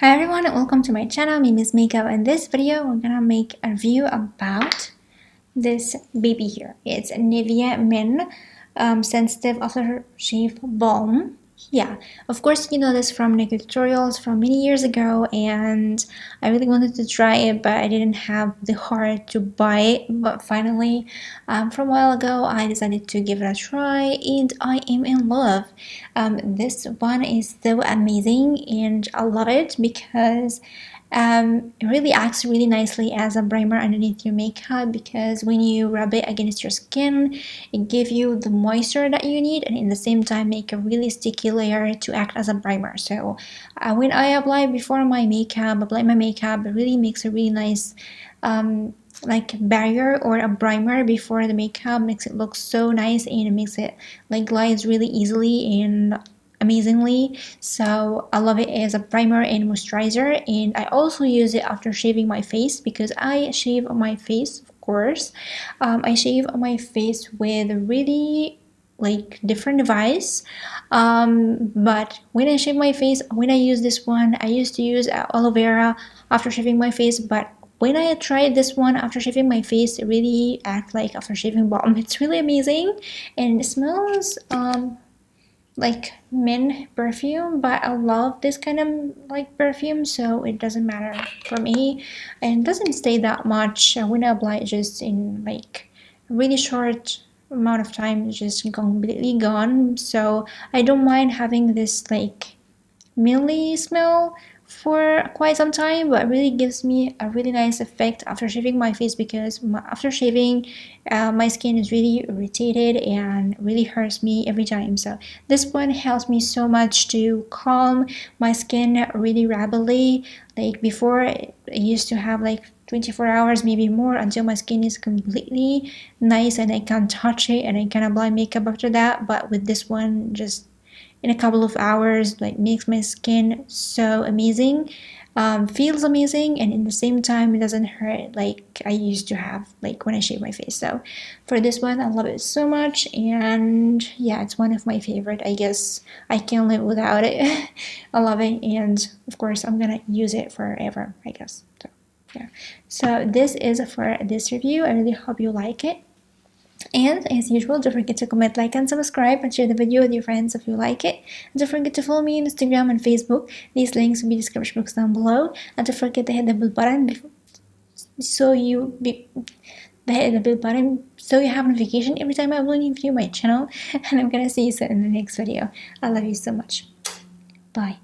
Hi everyone, and welcome to my channel. My name is Makeup. In this video, we're gonna make a review about this baby here. It's Nivea Men Sensitive Aftershave Balm. Yeah, of course you know this from naked tutorials from many years ago, and I really wanted to try it, but I didn't have the heart to buy it. But finally, from a while ago, I decided to give it a try, and I am in love. This one is so amazing, and I love it because it really acts really nicely as a primer underneath your makeup, because when you rub it against your skin, it gives you the moisture that you need and in the same time make a really sticky layer to act as a primer. So when I apply my makeup, it really makes a really nice like barrier or a primer before the makeup, makes it look so nice, and it makes it like glides really easily and amazingly. So I love it as a primer and moisturizer, and I also use it after shaving my face because I shave my face, of course. I shave my face with really like different device, but when I shave my face, when I use this one, I used to use aloe vera after shaving my face, but when I tried this one after shaving my face, it really acts like after shaving balm. It's really amazing, and it smells like mint perfume, but I love this kind of like perfume, so it doesn't matter for me, and it doesn't stay that much when I apply it. Just in like a really short amount of time, it's just completely gone. So I don't mind having this like milky smell for quite some time, but it really gives me a really nice effect after shaving my face, because after shaving my skin is really irritated and really hurts me every time. So this one helps me so much to calm my skin really rapidly. Like before, I used to have like 24 hours, maybe more, until my skin is completely nice and I can touch it and I can apply makeup after that. But with this one, just in a couple of hours, like makes my skin so amazing, feels amazing, and in the same time it doesn't hurt like I used to have like when I shave my face. So for this one, I love it so much, and yeah, it's one of my favorite. I guess I can't live without it. I love it, and of course I'm gonna use it forever, I guess. So yeah, so this is for this review. I really hope you like it. And as usual, don't forget to comment, like, and subscribe, and share the video with your friends if you like it. And don't forget to follow me on Instagram and Facebook. These links will be in the description box down below. And don't forget to hit the bell button so you have notification every time I upload a new video on my channel. And I'm gonna see you soon in the next video. I love you so much. Bye.